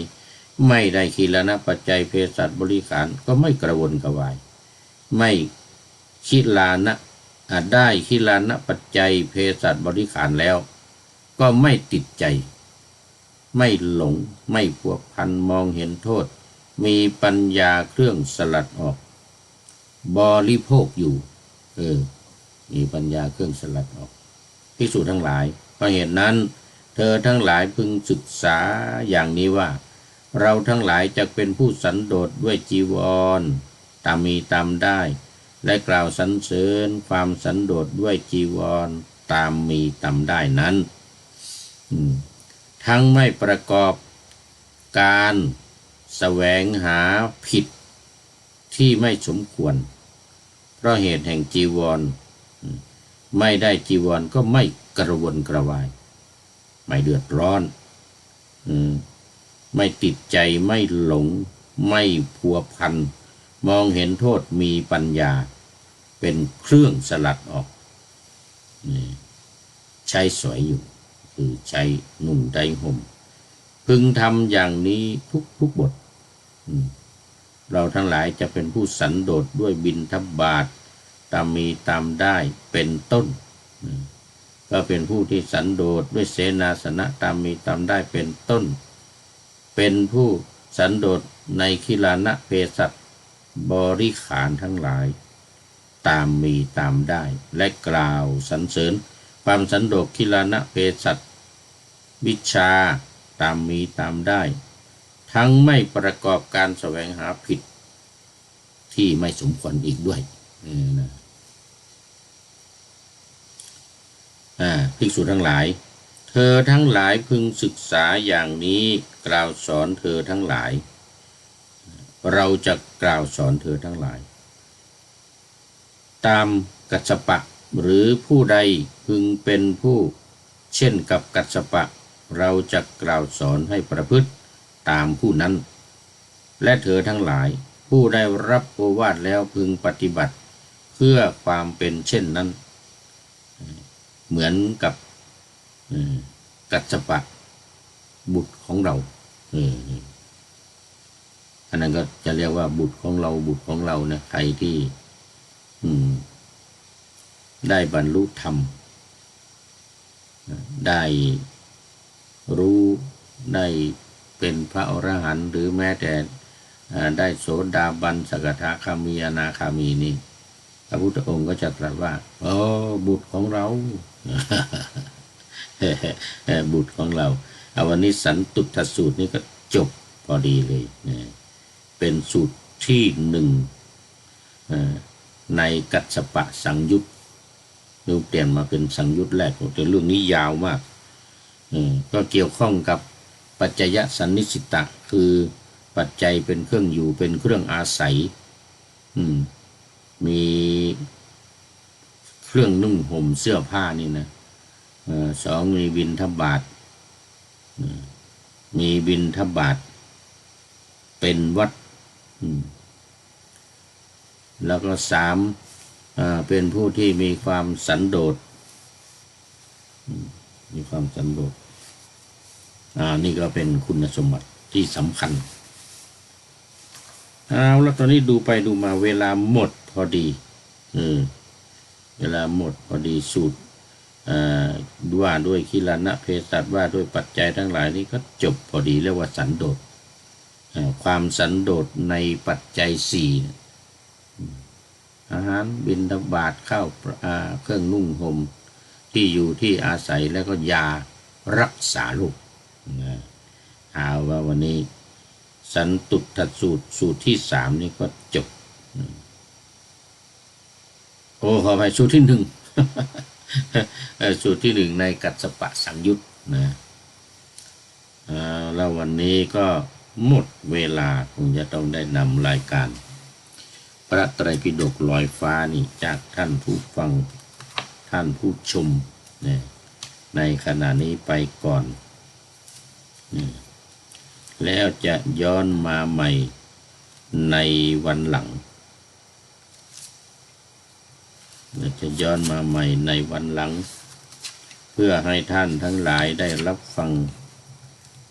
ไม่ได้คิลานปัจจัยเภสัชบริขารก็ไม่กระวนกระวายไม่คิลานะได้คิลานปัจจัยเภสัชบริขารแล้วก็ไม่ติดใจไม่หลงไม่พัวพันมองเห็นโทษมีปัญญาเครื่องสลัดออกบริโภคอยู่มีปัญญาเครื่องสลัดออกภิกษุทั้งหลายเพราะเหตุนั้นเธอทั้งหลายพึงศึกษาอย่างนี้ว่าเราทั้งหลายจะเป็นผู้สันโดษด้วยจีวรตามมีตามได้และกล่าวสรรเสริญความสันโดษด้วยจีวรตามมีตามได้นั้นทั้งไม่ประกอบการแสวงหาผิดที่ไม่สมควรเพราะเหตุแห่งจีวรไม่ได้จีวรก็ไม่กระวนกระวายไม่เดือดร้อนไม่ติดใจไม่หลงไม่พัวพันมองเห็นโทษมีปัญญาเป็นเครื่องสลัดออกใช้สวยอยู่คือใช้นุ่งได้ห่มพึงทำอย่างนี้ทุกบทเราทั้งหลายจะเป็นผู้สันโดษด้วยบิณฑบาตตามมีตามได้เป็นต้นก็เป็นผู้ที่สันโดษด้วยเสนาสนะตามมีตามได้เป็นต้นเป็นผู้สันโดษในคิลานะเภสัชบริขารทั้งหลายตามมีตามได้และกล่าวสรรเสริญความสันโดษคิลานะเภสัชวิชาตามมีตามได้ทั้งไม่ประกอบการแสวงหาผิดที่ไม่สมควรอีกด้วยภิกษุทั้งหลายเธอทั้งหลายพึงศึกษาอย่างนี้กล่าวสอนเธอทั้งหลายเราจะกล่าวสอนเธอทั้งหลายตามกัสสปะหรือผู้ใดพึงเป็นผู้เช่นกับกัสสปะเราจะกล่าวสอนให้ประพฤติตามผู้นั้นและเธอทั้งหลายผู้ได้รับโอวาทแล้วพึงปฏิบัติเพื่อความเป็นเช่นนั้นเหมือนกับกัสสปะบุตรของเราอันนั้นก็จะเรียกว่าบุตรของเรานะใครที่ได้บรรลุธรรมได้รู้ได้เป็นพระอรหันต์หรือแม้แต่ได้โสดาบันสกทาคามีอนาคามีนี่พระพุทธองค์ก็จะตรัสว่าบุตรของเราบุตรของเราวันนี้สันตุตสูตรนี้ก็จบพอดีเลยเป็นสูตรที่หนึ่งในกัสสปะสังยุตดูเปลี่ยนมาเป็นสังยุตแรกแต่เรื่องนี้ยาวมากก็เกี่ยวข้องกับปัจจยสันนิสิตะคือปัจจัยเป็นเครื่องอยู่เป็นเครื่องอาศัยมีเครื่องนุ่งห่มเสื้อผ้านี่นะสองมีบิณฑบาตมีบิณฑบาตเป็นวัดแล้วก็สาม เป็นผู้ที่มีความสันโดษมีความสันโดษนี่ก็เป็นคุณสมบัติที่สำคัญแล้วตอนนี้ดูไปดูมาเวลาหมดพอดีเวลาหมดพอดีสูตรว่าด้วยคิลานะเภสัชว่าด้วยปัจจัยทั้งหลายนี่ก็จบพอดีเรียกว่าสันโดษความสันโดษในปัจจัยสี่อาหารบิณฑบาตข้าวเครื่องนุ่งห่มที่อยู่ที่อาศัยแล้วก็ยารักษาโรคว่าวันนี้สันตุตถสูตรที่สามนี่ก็จบขอไปสูตรที่หนึ่ง สูตรที่หนึ่งในกัสสปะสังยุตนะแล้ววันนี้ก็หมดเวลาคงจะต้องได้นำรายการพระไตรปิฎกลอยฟ้านี่จากท่านผู้ฟังท่านผู้ชมเนี่ยในขณะนี้ไปก่อนแล้วจะย้อนมาใหม่ในวันหลังจะย้อนมาใหม่ในวันหลังเพื่อให้ท่านทั้งหลายได้รับฟัง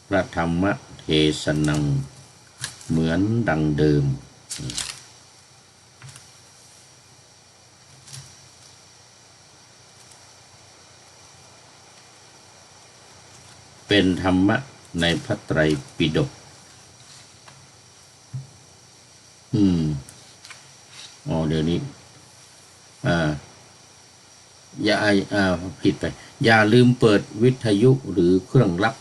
พระธรรมเทศนังเหมือนดังเดิมเป็นธรรมะในพระไตรปิฎกเดี๋ยวนี้อย่าผิดไปอย่าลืมเปิดวิทยุหรือเครื่องรับ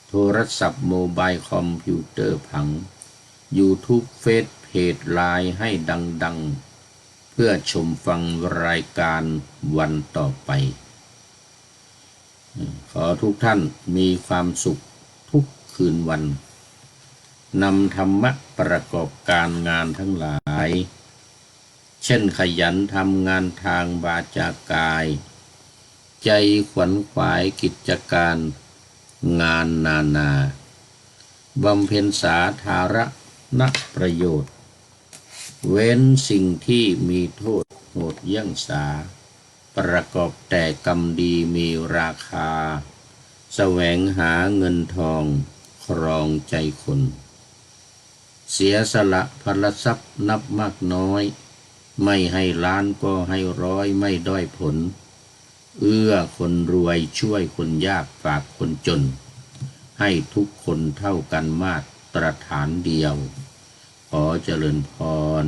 โทรศัพท์โมบายคอมพิวเตอร์ผัง YouTube เฟซเพจไลน์ให้ดังๆเพื่อชมฟังรายการวันต่อไปขอทุกท่านมีความสุขทุกคืนวันนำธรรมะประกอบการงานทั้งหลายเช่นขยันทำงานทางวาจากายใจขวนขวายกิจการงานนาบำเพ็ญสาธารณประโยชน์เว้นสิ่งที่มีโทษโหดเยี่ยงสาประกอบแต่กรรมดีมีราคาแสวงหาเงินทองครองใจคนเสียสละพลทรัพย์นับมากน้อยไม่ให้ล้านก็ให้ร้อยไม่ด้อยผลเอื้อคนรวยช่วยคนยากฝากคนจนให้ทุกคนเท่ากันมาตรฐานเดียวขอเจริญพร